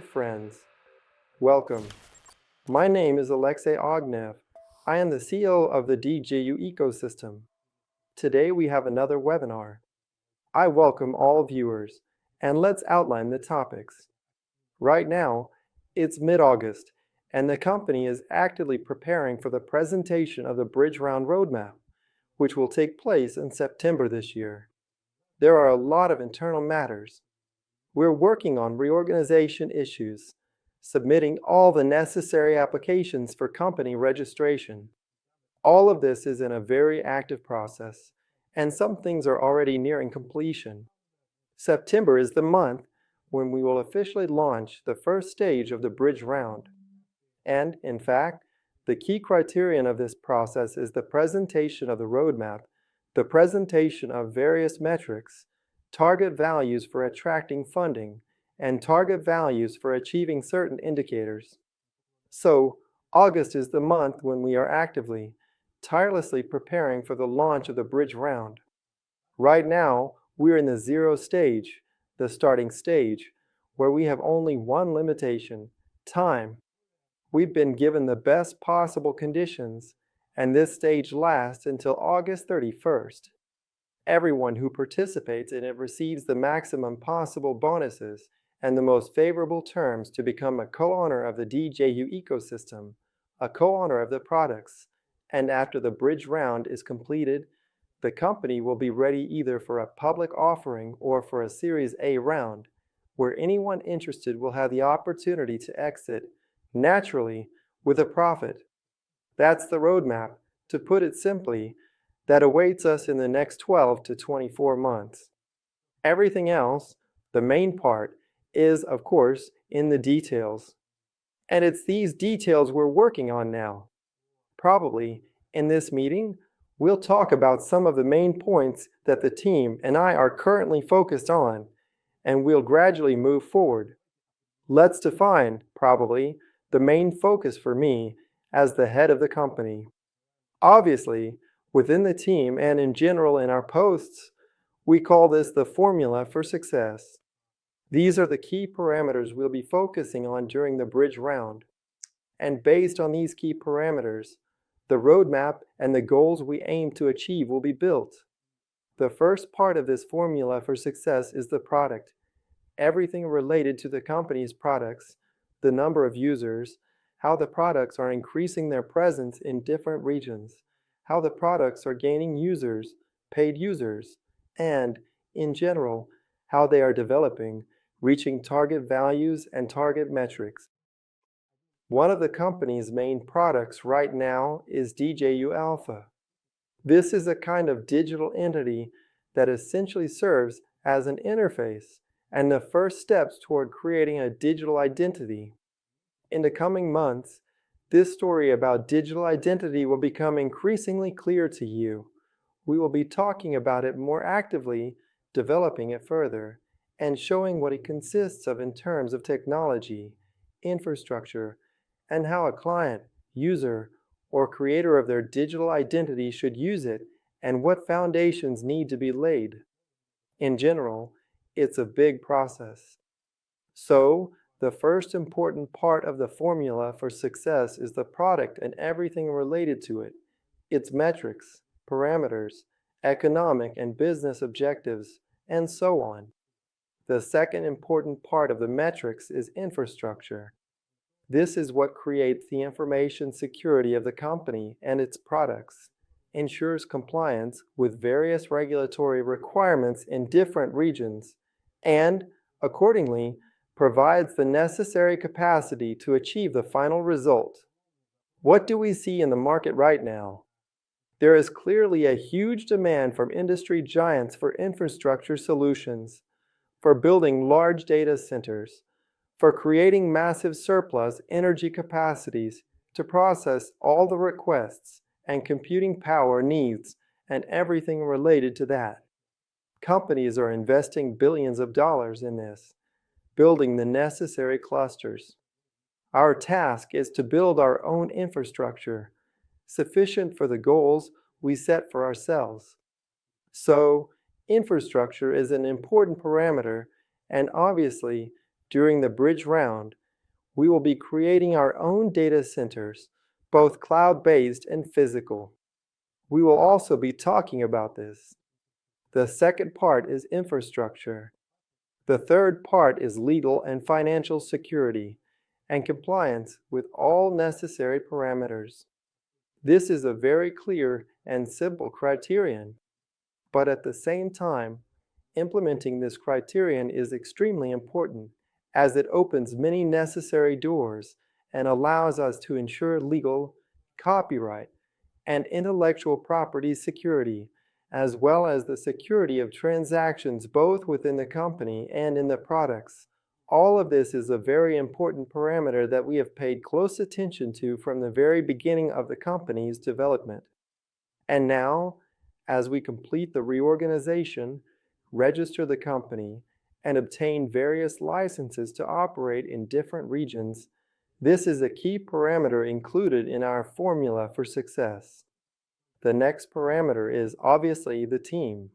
Dear friends, welcome. My name is Alexei Ognev. I am the CEO of the DIGIU ecosystem. Today we have another webinar. I welcome all viewers, and let's outline the topics. Right now, it's mid-August, and the company is actively preparing for the presentation of the Bridge Round Roadmap, which will take place in September this year. There are a lot of internal matters. We're working on reorganization issues, submitting all the necessary applications for company registration. All of this is in a very active process, and some things are already nearing completion. September is the month when we will officially launch the first stage of the Bridge Round. And, in fact, the key criterion of this process is the presentation of the roadmap, the presentation of various metrics, target values for attracting funding, and target values for achieving certain indicators. So, August is the month when we are actively, tirelessly preparing for the launch of the Bridge Round. Right now, we're in the zero stage, the starting stage, where we have only one limitation: time. We've been given the best possible conditions, and this stage lasts until August 31st. Everyone who participates in it receives the maximum possible bonuses and the most favorable terms to become a co-owner of the DIGIU ecosystem, a co-owner of the products, and after the Bridge Round is completed, the company will be ready either for a public offering or for a Series A round, where anyone interested will have the opportunity to exit, naturally, with a profit. That's the roadmap, to put it simply, that awaits us in the next 12 to 24 months. Everything else, the main part, is, of course, in the details. And it's these details we're working on now. Probably, in this meeting, we'll talk about some of the main points that the team and I are currently focused on, and we'll gradually move forward. Let's define, probably, the main focus for me as the head of the company. Obviously, within the team and in general in our posts, we call this the formula for success. These are the key parameters we'll be focusing on during the Bridge Round. And based on these key parameters, the roadmap and the goals we aim to achieve will be built. The first part of this formula for success is the product. Everything related to the company's products, the number of users, how the products are increasing their presence in different regions, how the products are gaining users, paid users, and, in general, how they are developing, reaching target values and target metrics. One of the company's main products right now is DIGIU Alpha. This is a kind of digital entity that essentially serves as an interface and the first steps toward creating a digital identity. In the coming months, this story about digital identity will become increasingly clear to you. We will be talking about it more actively, developing it further, and showing what it consists of in terms of technology, infrastructure, and how a client, user, or creator of their digital identity should use it, and what foundations need to be laid. In general, it's a big process. So, the first important part of the formula for success is the product and everything related to it, its metrics, parameters, economic and business objectives, and so on. The second important part of the metrics is infrastructure. This is what creates the information security of the company and its products, ensures compliance with various regulatory requirements in different regions, and, accordingly, provides the necessary capacity to achieve the final result. What do we see in the market right now? There is clearly a huge demand from industry giants for infrastructure solutions, for building large data centers, for creating massive surplus energy capacities to process all the requests and computing power needs and everything related to that. Companies are investing billions of dollars in this, building the necessary clusters. Our task is to build our own infrastructure, sufficient for the goals we set for ourselves. So, infrastructure is an important parameter, and obviously, During the bridge round, we will be creating our own data centers, both cloud-based and physical. We will also be talking about this. The second part is infrastructure. The third part is legal and financial security and compliance with all necessary parameters. This is a very clear and simple criterion, but at the same time, implementing this criterion is extremely important as it opens many necessary doors and allows us to ensure legal, copyright, and intellectual property security, as well as the security of transactions both within the company and in the products. All of this is a very important parameter that we have paid close attention to from the very beginning of the company's development. And now, as we complete the reorganization, register the company, and obtain various licenses to operate in different regions, this is a key parameter included in our formula for success. The next parameter is obviously the team,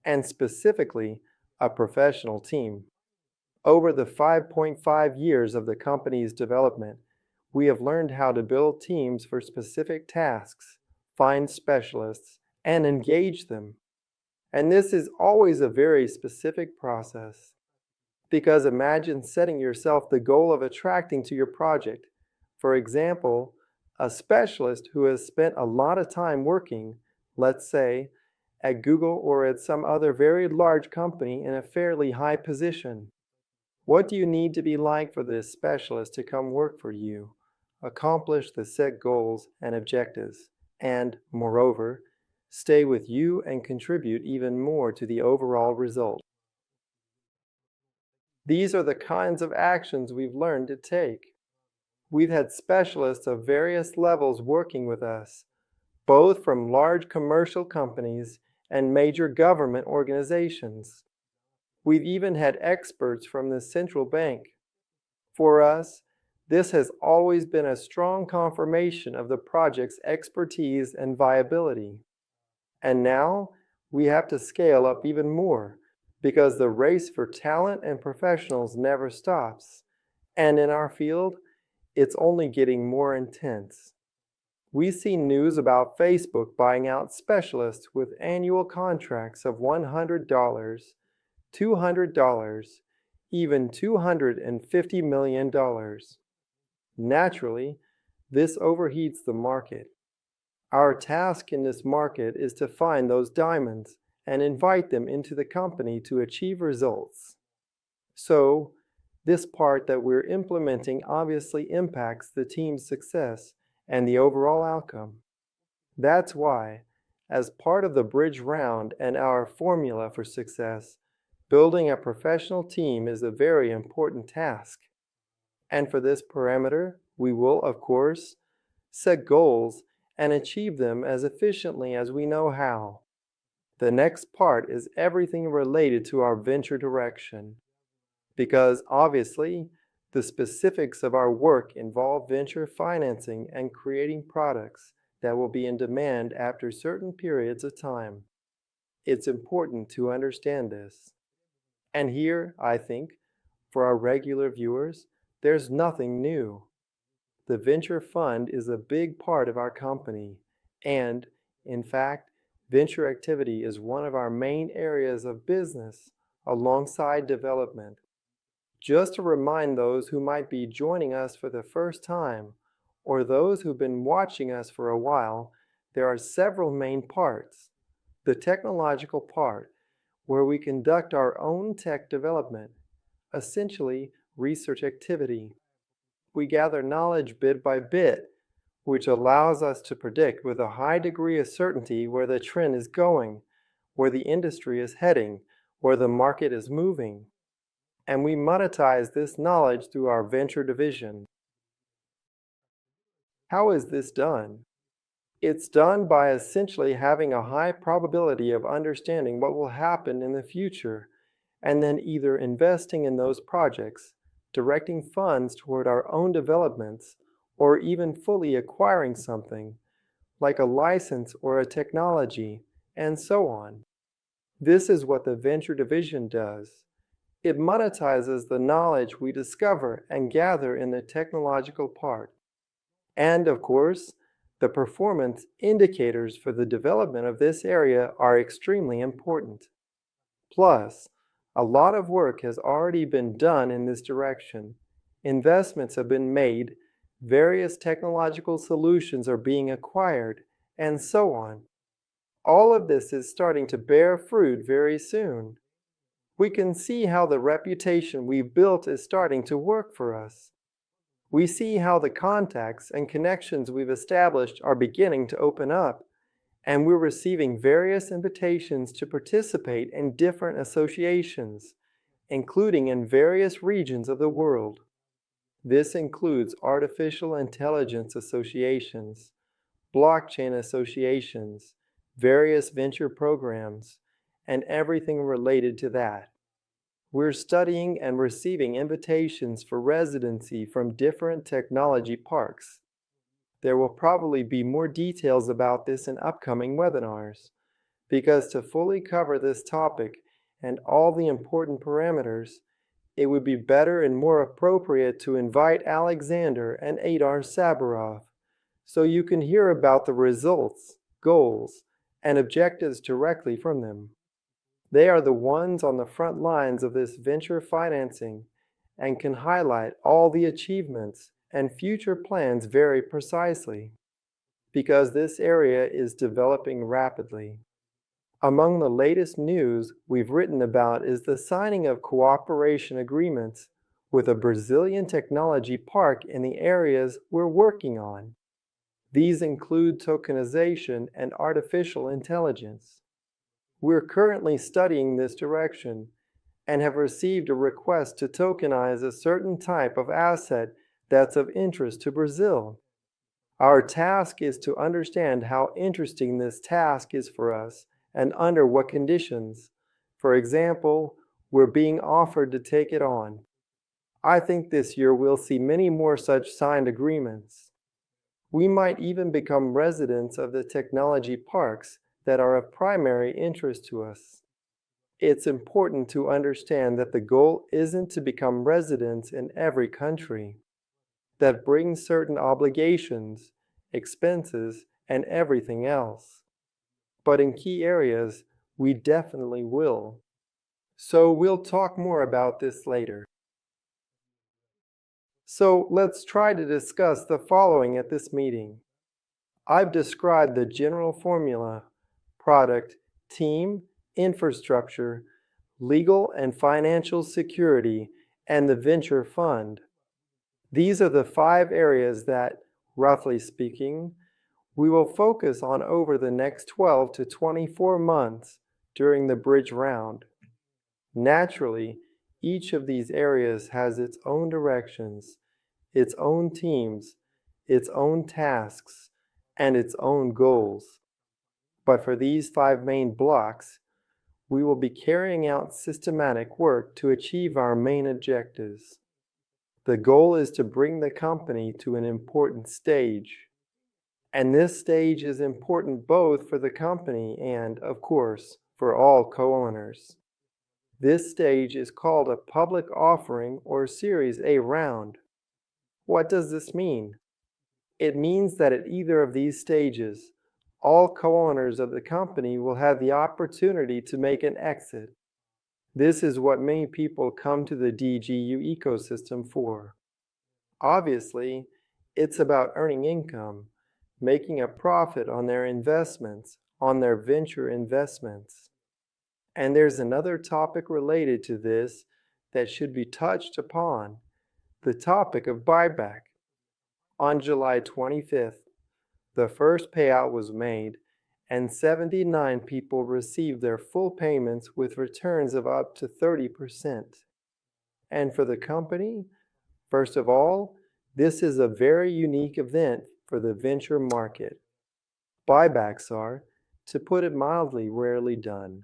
and specifically a professional team. Over the 5.5 years of the company's development, we have learned how to build teams for specific tasks, find specialists, and engage them. And this is always a very specific process. Because imagine setting yourself the goal of attracting to your project, for example, a specialist who has spent a lot of time working, let's say, at Google or at some other very large company in a fairly high position. What do you need to be like for this specialist to come work for you, accomplish the set goals and objectives, and, moreover, stay with you and contribute even more to the overall result? These are the kinds of actions we've learned to take. We've had specialists of various levels working with us, both from large commercial companies and major government organizations. We've even had experts from the central bank. For us, this has always been a strong confirmation of the project's expertise and viability. And now, we have to scale up even more, because the race for talent and professionals never stops. And in our field, it's only getting more intense. We see news about Facebook buying out specialists with annual contracts of $100, $200, even $250 million. Naturally, this overheats the market. Our task in this market is to find those diamonds and invite them into the company to achieve results. So, this part that we're implementing obviously impacts the team's success and the overall outcome. That's why, as part of the bridge round and our formula for success, building a professional team is a very important task. And for this parameter, we will, of course, set goals and achieve them as efficiently as we know how. The next part is everything related to our venture direction, because obviously, the specifics of our work involve venture financing and creating products that will be in demand after certain periods of time. It's important to understand this. And here, I think, for our regular viewers, there's nothing new. The venture fund is a big part of our company, and, in fact, venture activity is one of our main areas of business alongside development. Just to remind those who might be joining us for the first time, or those who've been watching us for a while, there are several main parts. The technological part, where we conduct our own tech development, essentially research activity. We gather knowledge bit by bit, which allows us to predict with a high degree of certainty where the trend is going, where the industry is heading, where the market is moving. And we monetize this knowledge through our venture division. How is this done? It's done by essentially having a high probability of understanding what will happen in the future, and then either investing in those projects, directing funds toward our own developments, or even fully acquiring something, like a license or a technology, and so on. This is what the venture division does. It monetizes the knowledge we discover and gather in the technological part. And of course, the performance indicators for the development of this area are extremely important. Plus, a lot of work has already been done in this direction. Investments have been made, various technological solutions are being acquired, and so on. All of this is starting to bear fruit very soon. We can see how the reputation we've built is starting to work for us. We see how the contacts and connections we've established are beginning to open up, and we're receiving various invitations to participate in different associations, including in various regions of the world. This includes artificial intelligence associations, blockchain associations, various venture programs, and everything related to that. We're studying and receiving invitations for residency from different technology parks. There will probably be more details about this in upcoming webinars, because to fully cover this topic and all the important parameters, it would be better and more appropriate to invite Alexander and Adar Sabarov, so you can hear about the results, goals, and objectives directly from them. They are the ones on the front lines of this venture financing and can highlight all the achievements and future plans very precisely, because this area is developing rapidly. Among the latest news we've written about is the signing of cooperation agreements with a Brazilian technology park in the areas we're working on. These include tokenization and artificial intelligence. We're currently studying this direction and have received a request to tokenize a certain type of asset that's of interest to Brazil. Our task is to understand how interesting this task is for us and under what conditions. For example, we're being offered to take it on. I think this year we'll see many more such signed agreements. We might even become residents of the technology parks that are of primary interest to us. It's important to understand that the goal isn't to become residents in every country. That brings certain obligations, expenses, and everything else. But in key areas, we definitely will. So we'll talk more about this later. So let's try to discuss the following at this meeting. I've described the general formula: product, team, infrastructure, legal and financial security, and the venture fund. These are the 5 areas that, roughly speaking, we will focus on over the next 12 to 24 months during the bridge round. Naturally, each of these areas has its own directions, its own teams, its own tasks, and its own goals. But for these 5 main blocks, we will be carrying out systematic work to achieve our main objectives. The goal is to bring the company to an important stage. And this stage is important both for the company and, of course, for all co-owners. This stage is called a public offering or Series A round. What does this mean? It means that at either of these stages, all co-owners of the company will have the opportunity to make an exit. This is what many people come to the DIGIU ecosystem for. Obviously, it's about earning income, making a profit on their investments, on their venture investments. And there's another topic related to this that should be touched upon, the topic of buyback. On July 25th, the first payout was made, and 79 people received their full payments with returns of up to 30%. And for the company, first of all, this is a very unique event for the venture market. Buybacks are, to put it mildly, rarely done.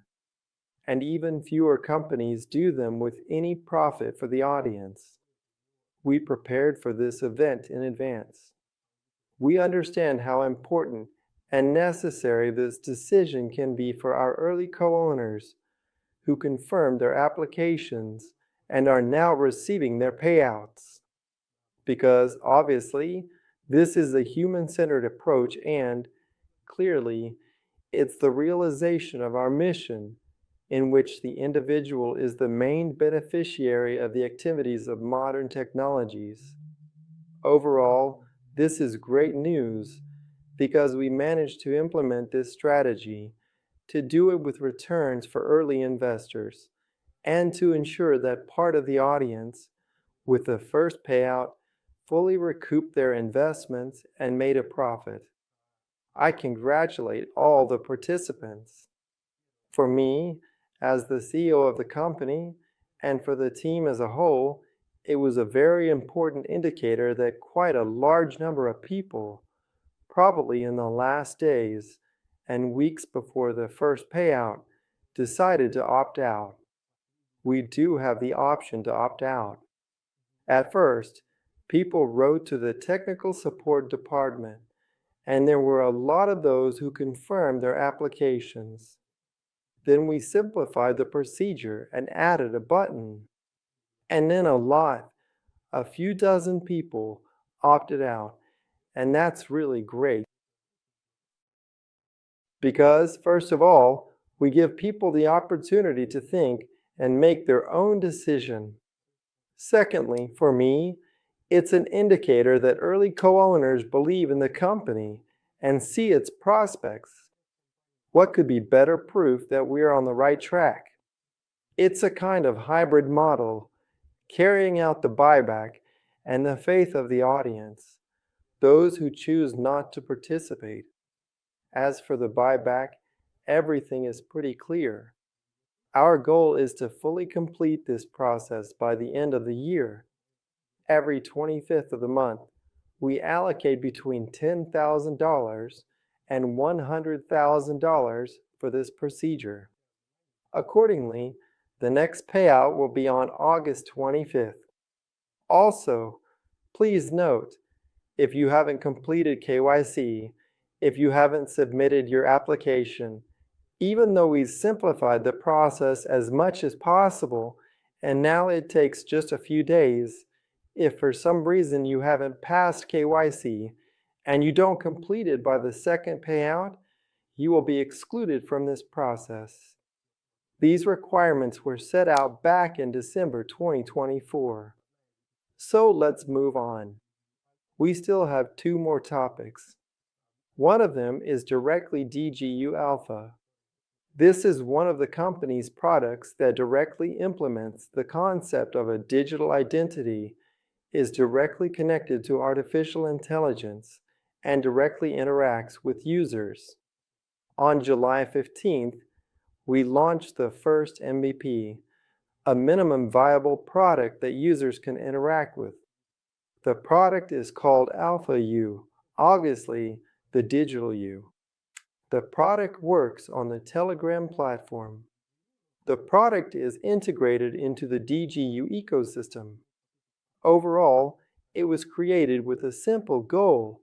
And even fewer companies do them with any profit for the audience. We prepared for this event in advance. We understand how important and necessary this decision can be for our early co-owners who confirmed their applications and are now receiving their payouts. Because obviously, this is a human-centered approach and, clearly, it's the realization of our mission in which the individual is the main beneficiary of the activities of modern technologies. Overall, this is great news because we managed to implement this strategy to do it with returns for early investors and to ensure that part of the audience, with the first payout, fully recouped their investments and made a profit. I congratulate all the participants. For me, as the CEO of the company, and for the team as a whole, it was a very important indicator that quite a large number of people, probably in the last days and weeks before the first payout, decided to opt out. We do have the option to opt out. At first, people wrote to the technical support department, and there were a lot of those who confirmed their applications. Then we simplified the procedure and added a button. And then a few dozen people opted out, and that's really great. Because, first of all, we give people the opportunity to think and make their own decision. Secondly, for me, it's an indicator that early co-owners believe in the company and see its prospects. What could be better proof that we are on the right track? It's a kind of hybrid model, carrying out the buyback and the faith of the audience, those who choose not to participate. As for the buyback, everything is pretty clear. Our goal is to fully complete this process by the end of the year. Every 25th of the month, we allocate between $10,000 and $100,000 for this procedure. Accordingly, the next payout will be on August 25th. Also, please note, if you haven't completed KYC, if you haven't submitted your application, even though we've simplified the process as much as possible, and now it takes just a few days, if for some reason you haven't passed KYC and you don't complete it by the second payout, you will be excluded from this process. These requirements were set out back in December 2024. So let's move on. We still have two more topics. One of them is directly DIGIU Alpha. This is one of the company's products that directly implements the concept of a digital identity, is directly connected to artificial intelligence, and directly interacts with users. On July 15th, we launched the first MVP, a minimum viable product that users can interact with. The product is called Alpha U, obviously the digital U. The product works on the Telegram platform. The product is integrated into the DIGIU ecosystem. Overall, it was created with a simple goal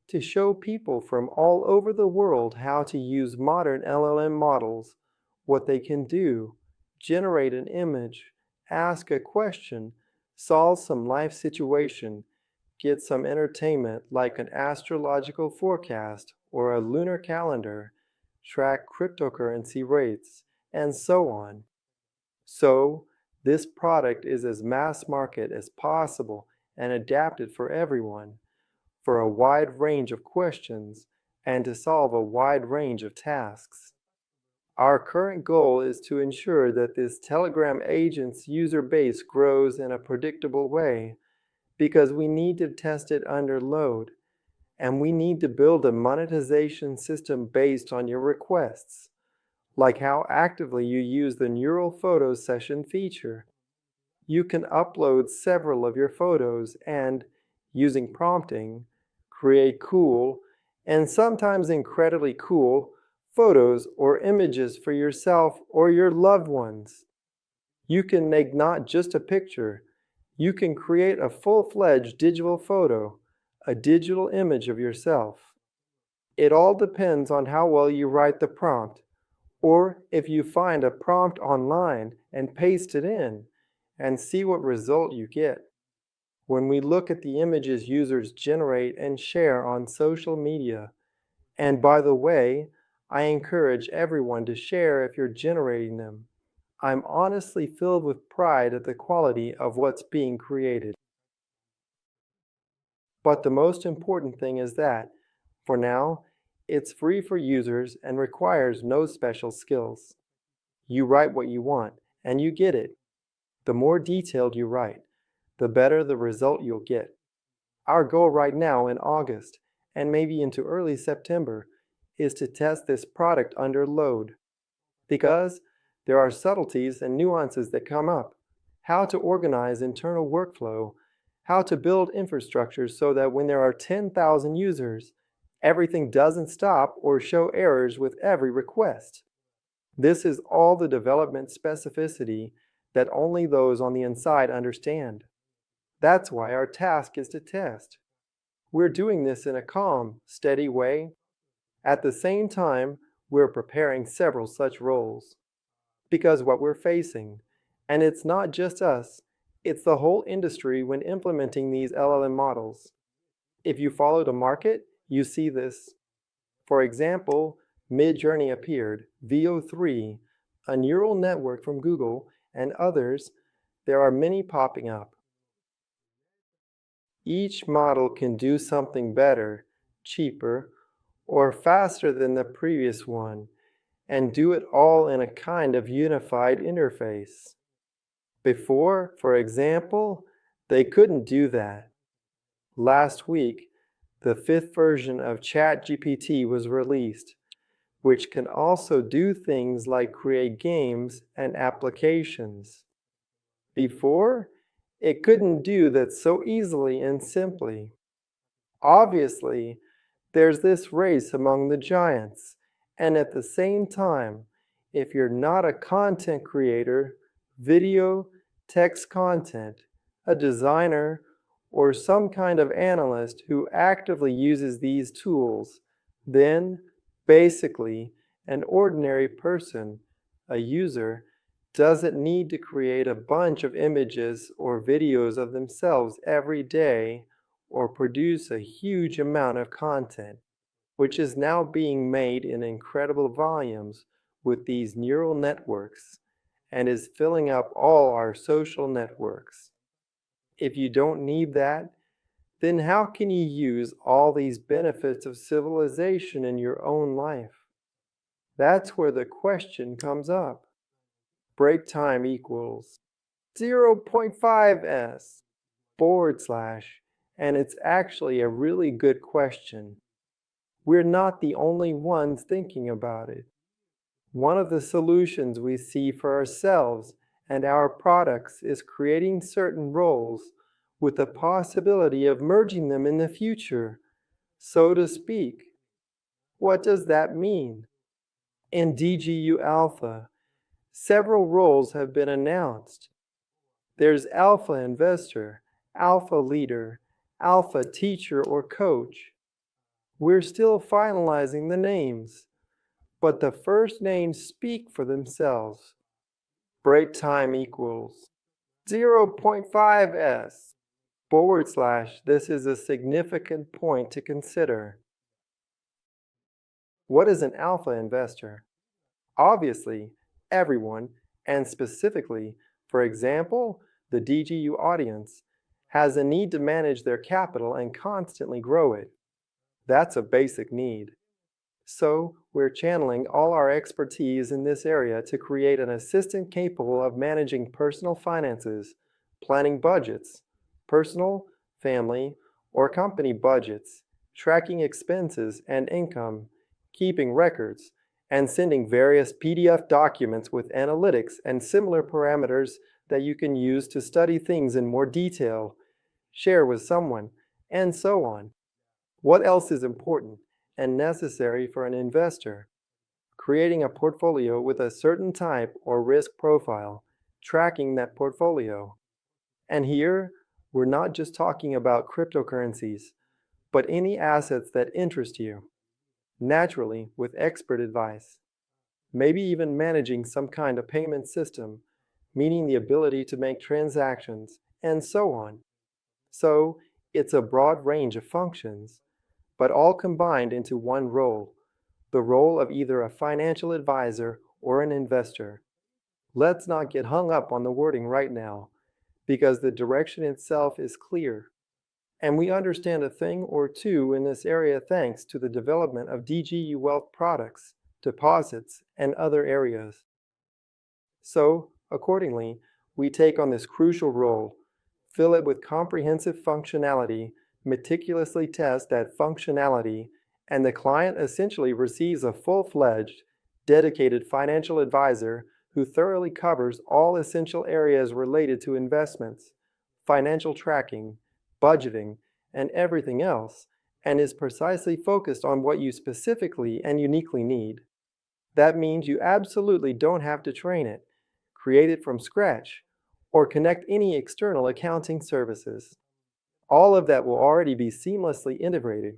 to show people from all over the world how to use modern LLM models, what they can do, generate an image, ask a question, solve some life situation, get some entertainment like an astrological forecast or a lunar calendar, track cryptocurrency rates, and so on. So, this product is as mass market as possible and adapted for everyone, for a wide range of questions, and to solve a wide range of tasks. Our current goal is to ensure that this Telegram agent's user base grows in a predictable way, because we need to test it under load, and we need to build a monetization system based on your requests, like how actively you use the Neural Photos session feature. You can upload several of your photos and, using prompting, create cool, and sometimes incredibly cool, photos or images for yourself or your loved ones. You can make not just a picture, you can create a full-fledged digital photo, a digital image of yourself. It all depends on how well you write the prompt, or if you find a prompt online and paste it in, and see what result you get. When we look at the images users generate and share on social media, and by the way, I encourage everyone to share if you're generating them. I'm honestly filled with pride at the quality of what's being created. But the most important thing is that, for now, it's free for users and requires no special skills. You write what you want, and you get it. The more detailed you write, the better the result you'll get. Our goal right now in August, and maybe into early September, is to test this product under load. Because there are subtleties and nuances that come up. How to organize internal workflow, how to build infrastructure so that when there are 10,000 users, everything doesn't stop or show errors with every request. This is all the development specificity that only those on the inside understand. That's why our task is to test. We're doing this in a calm, steady way. At the same time, we're preparing several such roles. Because what we're facing, and it's not just us, it's the whole industry when implementing these LLM models. If you follow the market, you see this. For example, Midjourney appeared, VO3, a neural network from Google, and others. There are many popping up. Each model can do something better, cheaper, or faster than the previous one, and do it all in a kind of unified interface. Before, for example, they couldn't do that. Last week, the 5th version of ChatGPT was released, which can also do things like create games and applications. Before, it couldn't do that so easily and simply. Obviously, there's this race among the giants, and at the same time, if you're not a content creator, video, text content, a designer, or some kind of analyst who actively uses these tools, then, basically, an ordinary person, a user, doesn't need to create a bunch of images or videos of themselves every day or produce a huge amount of content, which is now being made in incredible volumes with these neural networks and is filling up all our social networks. If you don't need that, then how can you use all these benefits of civilization in your own life? That's where the question comes up. Break time equals 0.5s / and it's actually a really good question. We're not the only ones thinking about it. One of the solutions we see for ourselves and our products is creating certain roles with the possibility of merging them in the future, so to speak. What does that mean? In DIGIU Alpha, several roles have been announced. There's Alpha Investor, Alpha Leader, Alpha Teacher or Coach. We're still finalizing the names, but the first names speak for themselves. Break time equals 0.5s / this is a significant point to consider. What is an alpha investor? Obviously, everyone, and specifically, for example, the DIGIU audience, has a need to manage their capital and constantly grow it. That's a basic need. So, we're channeling all our expertise in this area to create an assistant capable of managing personal finances, planning budgets, personal, family, or company budgets, tracking expenses and income, keeping records, and sending various PDF documents with analytics and similar parameters that you can use to study things in more detail, share with someone, and so on. What else is important and necessary for an investor? Creating a portfolio with a certain type or risk profile, tracking that portfolio. And here, we're not just talking about cryptocurrencies, but any assets that interest you. Naturally, with expert advice. Maybe even managing some kind of payment system, meaning the ability to make transactions, and so on. So, it's a broad range of functions, but all combined into one role, the role of either a financial advisor or an investor. Let's not get hung up on the wording right now, because the direction itself is clear, and we understand a thing or two in this area thanks to the development of DIGIU wealth products, deposits, and other areas. So, accordingly, we take on this crucial role, fill it with comprehensive functionality, meticulously test that functionality, and the client essentially receives a full-fledged, dedicated financial advisor who thoroughly covers all essential areas related to investments, financial tracking, budgeting, and everything else, and is precisely focused on what you specifically and uniquely need. That means you absolutely don't have to train it, create it from scratch, or connect any external accounting services. All of that will already be seamlessly integrated.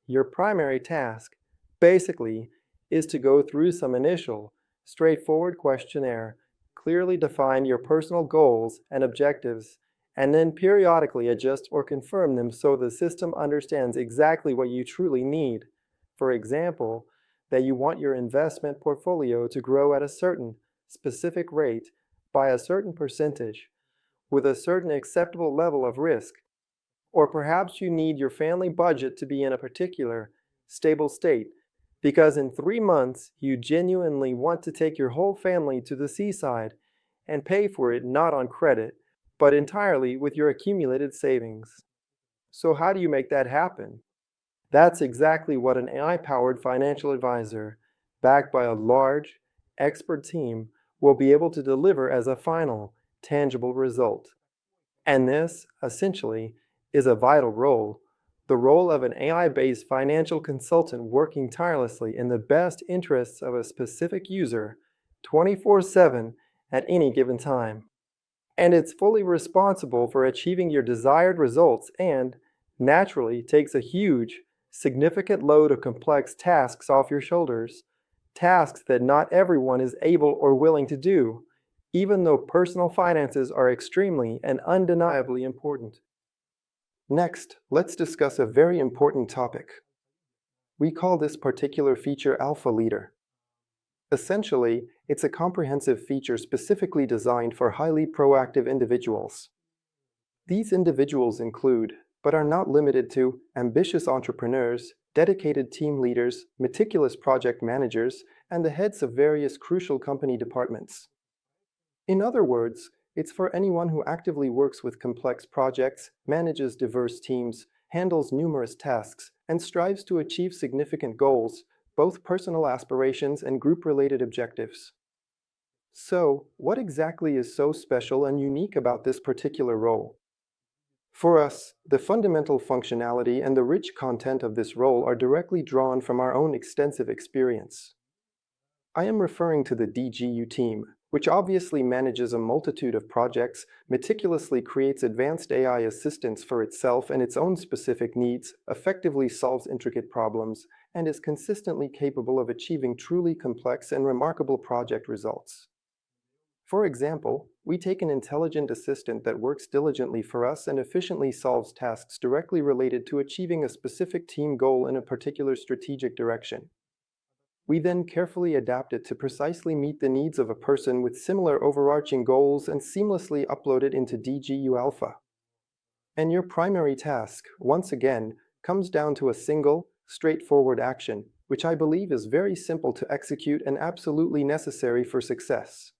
Your primary task, basically, is to go through some initial, straightforward questionnaire, clearly define your personal goals and objectives, and then periodically adjust or confirm them so the system understands exactly what you truly need. For example, that you want your investment portfolio to grow at a certain, specific rate by a certain percentage, with a certain acceptable level of risk. Or perhaps you need your family budget to be in a particular, stable state, because in 3 months you genuinely want to take your whole family to the seaside and pay for it not on credit, but entirely with your accumulated savings. So how do you make that happen? That's exactly what an AI-powered financial advisor, backed by a large, expert team, will be able to deliver as a final, tangible result. And this, essentially, is a vital role, the role of an AI-based financial consultant working tirelessly in the best interests of a specific user, 24/7 at any given time. And it's fully responsible for achieving your desired results and, naturally, takes a huge, significant load of complex tasks off your shoulders, tasks that not everyone is able or willing to do, even though personal finances are extremely and undeniably important. Next, let's discuss a very important topic. We call this particular feature Alpha Leader. Essentially, it's a comprehensive feature specifically designed for highly proactive individuals. These individuals include, but are not limited to, ambitious entrepreneurs, dedicated team leaders, meticulous project managers, and the heads of various crucial company departments. In other words, it's for anyone who actively works with complex projects, manages diverse teams, handles numerous tasks, and strives to achieve significant goals, both personal aspirations and group-related objectives. So, what exactly is so special and unique about this particular role? For us, the fundamental functionality and the rich content of this role are directly drawn from our own extensive experience. I am referring to the DIGIU team, which obviously manages a multitude of projects, meticulously creates advanced AI assistants for itself and its own specific needs, effectively solves intricate problems, and is consistently capable of achieving truly complex and remarkable project results. For example, we take an intelligent assistant that works diligently for us and efficiently solves tasks directly related to achieving a specific team goal in a particular strategic direction. We then carefully adapt it to precisely meet the needs of a person with similar overarching goals and seamlessly upload it into DIGIU Alpha. And your primary task, once again, comes down to a single, straightforward action, which I believe is very simple to execute and absolutely necessary for success.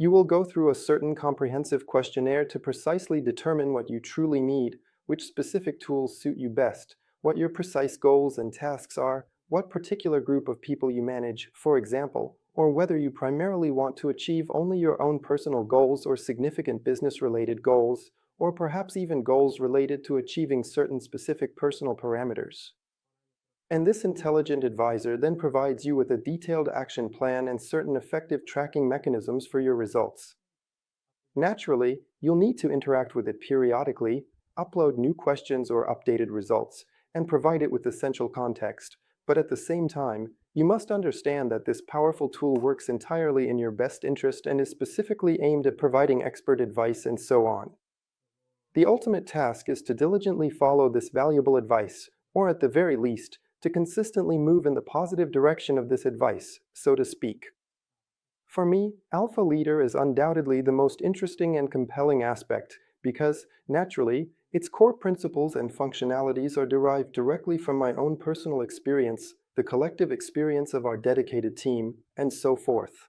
You will go through a certain comprehensive questionnaire to precisely determine what you truly need, which specific tools suit you best, what your precise goals and tasks are, what particular group of people you manage, for example, or whether you primarily want to achieve only your own personal goals or significant business-related goals, or perhaps even goals related to achieving certain specific personal parameters. And this intelligent advisor then provides you with a detailed action plan and certain effective tracking mechanisms for your results. Naturally, you'll need to interact with it periodically, upload new questions or updated results, and provide it with essential context. But at the same time, you must understand that this powerful tool works entirely in your best interest and is specifically aimed at providing expert advice and so on. The ultimate task is to diligently follow this valuable advice, or at the very least, to consistently move in the positive direction of this advice, so to speak. For me, Alpha Leader is undoubtedly the most interesting and compelling aspect because, naturally, its core principles and functionalities are derived directly from my own personal experience, the collective experience of our dedicated team, and so forth.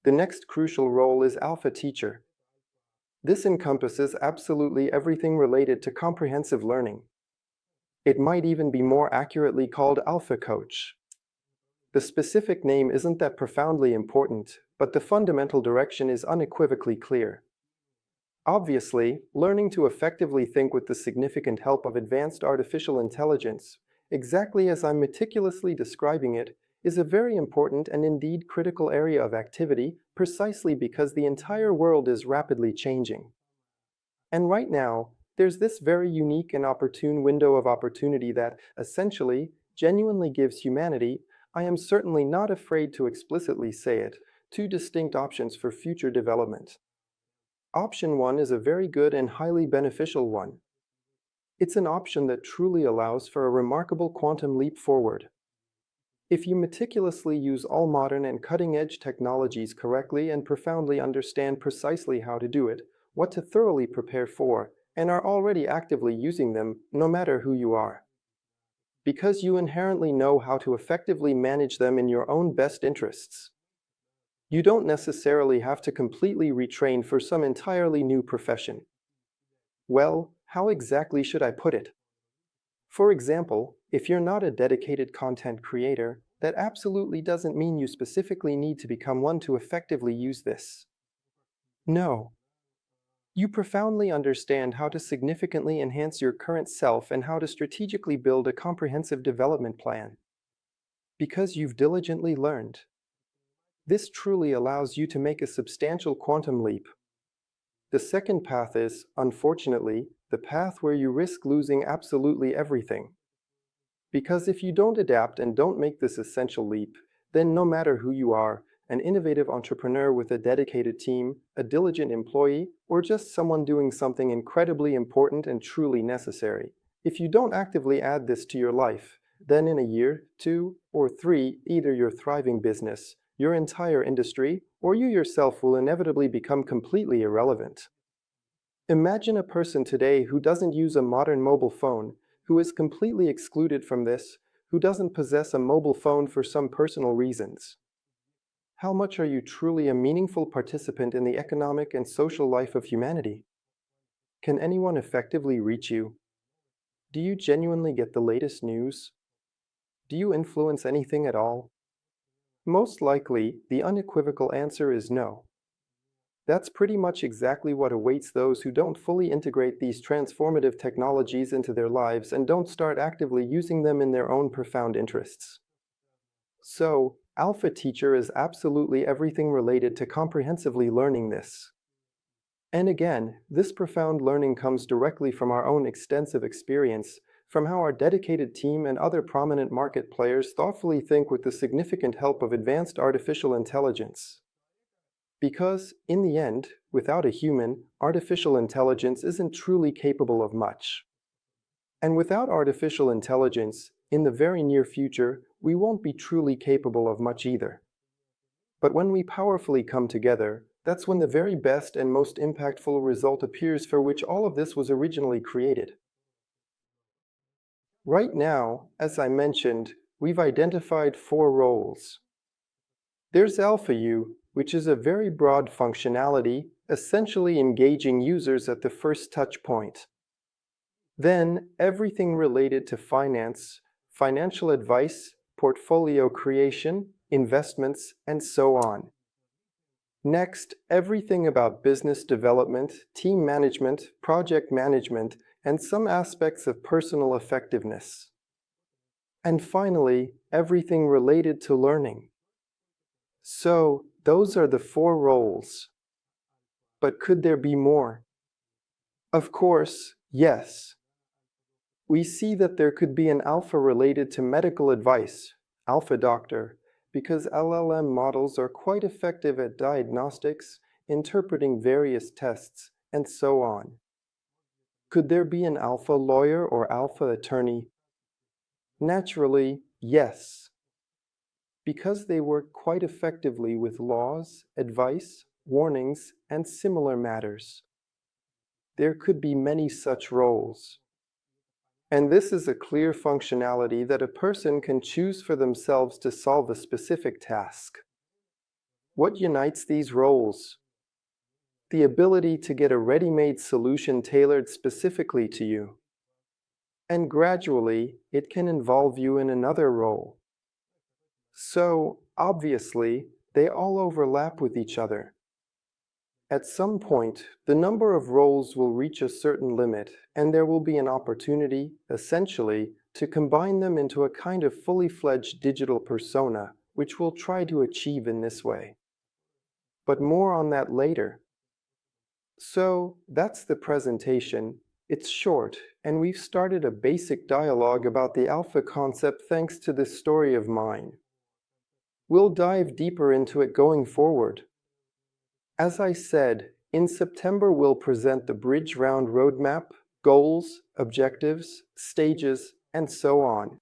The next crucial role is Alpha Teacher. This encompasses absolutely everything related to comprehensive learning. It might even be more accurately called Alpha Coach. The specific name isn't that profoundly important, but the fundamental direction is unequivocally clear. Obviously, learning to effectively think with the significant help of advanced artificial intelligence, exactly as I'm meticulously describing it, is a very important and indeed critical area of activity precisely because the entire world is rapidly changing. And right now, there's this very unique and opportune window of opportunity that, essentially, genuinely gives humanity, I am certainly not afraid to explicitly say it, two distinct options for future development. Option 1 is a very good and highly beneficial one. It's an option that truly allows for a remarkable quantum leap forward. If you meticulously use all modern and cutting-edge technologies correctly and profoundly understand precisely how to do it, what to thoroughly prepare for, and are already actively using them, no matter who you are. Because you inherently know how to effectively manage them in your own best interests. You don't necessarily have to completely retrain for some entirely new profession. Well, how exactly should I put it? For example, if you're not a dedicated content creator, that absolutely doesn't mean you specifically need to become one to effectively use this. No. You profoundly understand how to significantly enhance your current self and how to strategically build a comprehensive development plan. Because you've diligently learned. This truly allows you to make a substantial quantum leap. The second path is, unfortunately, the path where you risk losing absolutely everything. Because if you don't adapt and don't make this essential leap, then no matter who you are, an innovative entrepreneur with a dedicated team, a diligent employee, or just someone doing something incredibly important and truly necessary, if you don't actively add this to your life, then in a year, 2, or 3, either your thriving business, your entire industry, or you yourself will inevitably become completely irrelevant. Imagine a person today who doesn't use a modern mobile phone, who is completely excluded from this, who doesn't possess a mobile phone for some personal reasons. How much are you truly a meaningful participant in the economic and social life of humanity? Can anyone effectively reach you? Do you genuinely get the latest news? Do you influence anything at all? Most likely, the unequivocal answer is no. That's pretty much exactly what awaits those who don't fully integrate these transformative technologies into their lives and don't start actively using them in their own profound interests. So, Alpha Teacher is absolutely everything related to comprehensively learning this. And again, this profound learning comes directly from our own extensive experience, from how our dedicated team and other prominent market players thoughtfully think with the significant help of advanced artificial intelligence. Because, in the end, without a human, artificial intelligence isn't truly capable of much. And without artificial intelligence, in the very near future, we won't be truly capable of much either. But when we powerfully come together, that's when the very best and most impactful result appears for which all of this was originally created. Right now, as I mentioned, we've identified 4 roles. There's Alpha U, which is a very broad functionality, essentially engaging users at the first touch point. Then, everything related to finance, financial advice, portfolio creation, investments, and so on. Next, everything about business development, team management, project management, and some aspects of personal effectiveness. And finally, everything related to learning. So, those are the 4 roles. But could there be more? Of course, yes. We see that there could be an alpha related to medical advice, alpha doctor, because LLM models are quite effective at diagnostics, interpreting various tests, and so on. Could there be an alpha lawyer or alpha attorney? Naturally, yes, because they work quite effectively with laws, advice, warnings, and similar matters. There could be many such roles. And this is a clear functionality that a person can choose for themselves to solve a specific task. What unites these roles? The ability to get a ready-made solution tailored specifically to you. And gradually, it can involve you in another role. So, obviously, they all overlap with each other. At some point, the number of roles will reach a certain limit, and there will be an opportunity, essentially, to combine them into a kind of fully fledged digital persona, which we'll try to achieve in this way. But more on that later. So, that's the presentation. It's short, and we've started a basic dialogue about the alpha concept thanks to this story of mine. We'll dive deeper into it going forward. As I said, in September we'll present the Bridge Round roadmap, goals, objectives, stages, and so on.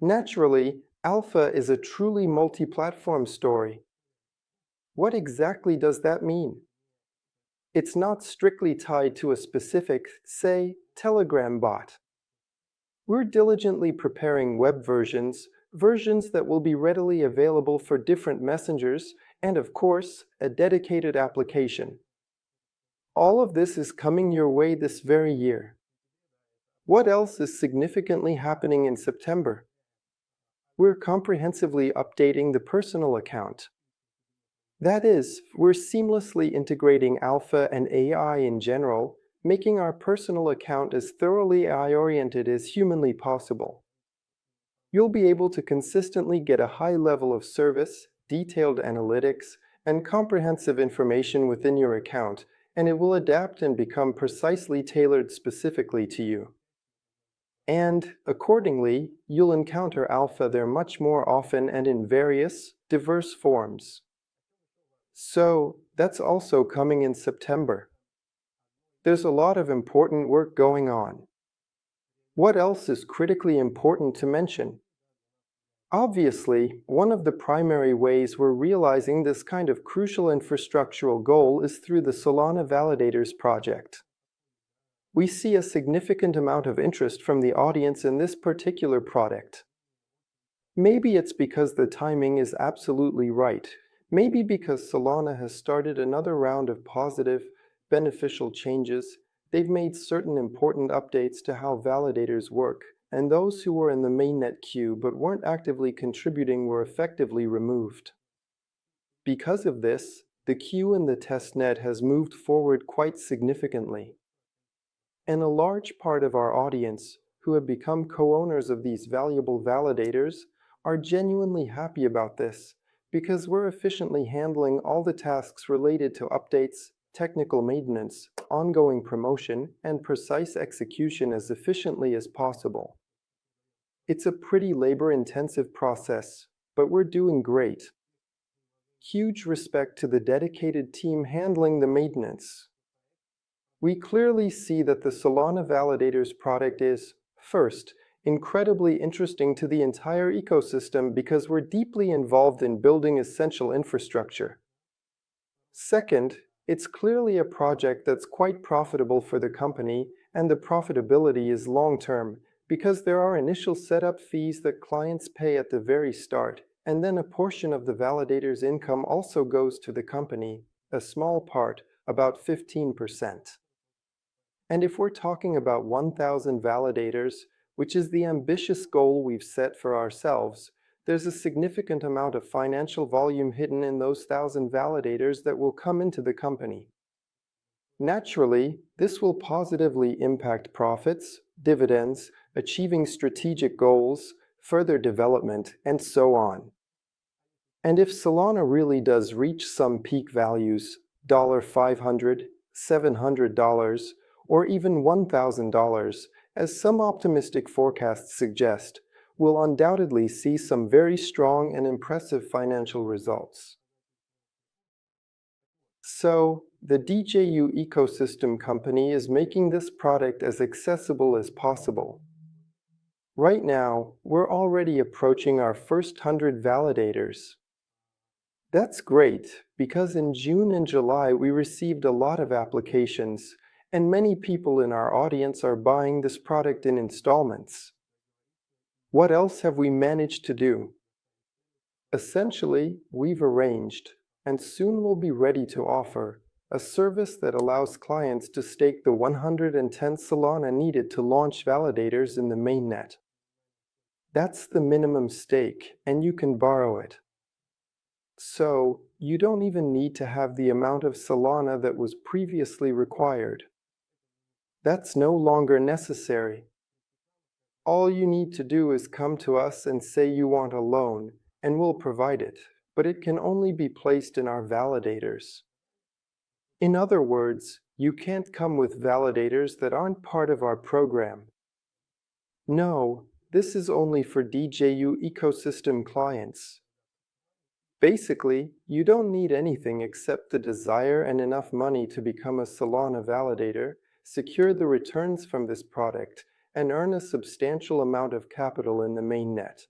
Naturally, alpha is a truly multi-platform story. What exactly does that mean? It's not strictly tied to a specific, say, Telegram bot. We're diligently preparing web versions that will be readily available for different messengers, and of course, a dedicated application. All of this is coming your way this very year. What else is significantly happening in September? We're comprehensively updating the personal account. That is, we're seamlessly integrating alpha and AI in general, making our personal account as thoroughly AI-oriented as humanly possible. You'll be able to consistently get a high level of service, detailed analytics, and comprehensive information within your account, and it will adapt and become precisely tailored specifically to you. And, accordingly, you'll encounter alpha there much more often and in various, diverse forms. So, that's also coming in September. There's a lot of important work going on. What else is critically important to mention? Obviously, one of the primary ways we're realizing this kind of crucial infrastructural goal is through the Solana validators project. We see a significant amount of interest from the audience in this particular product. Maybe it's because the timing is absolutely right. Maybe because Solana has started another round of positive, beneficial changes. They've made certain important updates to how validators work, and those who were in the mainnet queue but weren't actively contributing were effectively removed. Because of this, the queue in the testnet has moved forward quite significantly. And a large part of our audience, who have become co-owners of these valuable validators, are genuinely happy about this, because we're efficiently handling all the tasks related to updates, technical maintenance, ongoing promotion, and precise execution as efficiently as possible. It's a pretty labor-intensive process, but we're doing great. Huge respect to the dedicated team handling the maintenance. We clearly see that the Solana Validators product is, first, incredibly interesting to the entire ecosystem because we're deeply involved in building essential infrastructure. Second, it's clearly a project that's quite profitable for the company, and the profitability is long-term because there are initial setup fees that clients pay at the very start, and then a portion of the validator's income also goes to the company, a small part, about 15%. And if we're talking about 1,000 validators, which is the ambitious goal we've set for ourselves, there's a significant amount of financial volume hidden in those 1,000 validators that will come into the company. Naturally, this will positively impact profits, dividends, achieving strategic goals, further development, and so on. And if Solana really does reach some peak values, $500, $700, or even $1,000, as some optimistic forecasts suggest, will undoubtedly see some very strong and impressive financial results. So, the DIGIU ecosystem company is making this product as accessible as possible. Right now, we're already approaching our first 100 validators. That's great, because in June and July we received a lot of applications, and many people in our audience are buying this product in installments. What else have we managed to do? Essentially, we've arranged, and soon will be ready to offer, a service that allows clients to stake the 110 Solana needed to launch validators in the mainnet. That's the minimum stake, and you can borrow it. So, you don't even need to have the amount of Solana that was previously required. That's no longer necessary. All you need to do is come to us and say you want a loan, and we'll provide it, but it can only be placed in our validators. In other words, you can't come with validators that aren't part of our program. No, this is only for DIGIU ecosystem clients. Basically, you don't need anything except the desire and enough money to become a Solana validator, secure the returns from this product, and earn a substantial amount of capital in the mainnet.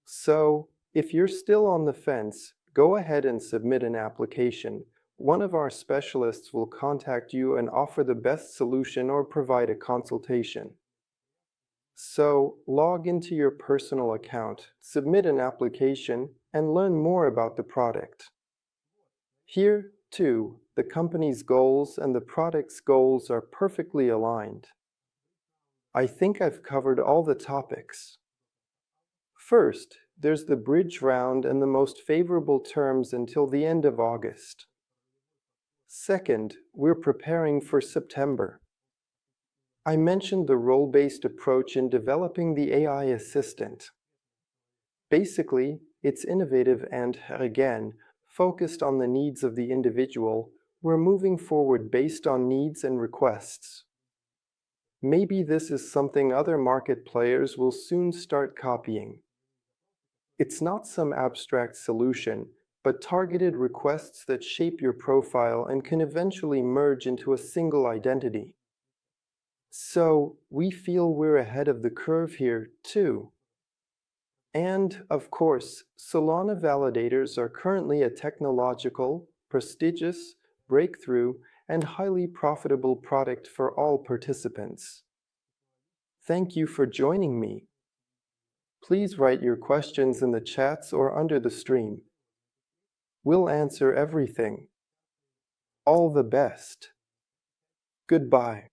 So, if you're still on the fence, go ahead and submit an application. One of our specialists will contact you and offer the best solution or provide a consultation. So, log into your personal account, submit an application, and learn more about the product. Here, too, the company's goals and the product's goals are perfectly aligned. I think I've covered all the topics. First, there's the bridge round and the most favorable terms until the end of August. Second, we're preparing for September. I mentioned the role-based approach in developing the AI assistant. Basically, it's innovative and, again, focused on the needs of the individual. We're moving forward based on needs and requests. Maybe this is something other market players will soon start copying. It's not some abstract solution, but targeted requests that shape your profile and can eventually merge into a single identity. So, we feel we're ahead of the curve here, too. And, of course, Solana validators are currently a technological, prestigious, breakthrough, and highly profitable product for all participants. Thank you for joining me. Please write your questions in the chats or under the stream. We'll answer everything. All the best. Goodbye.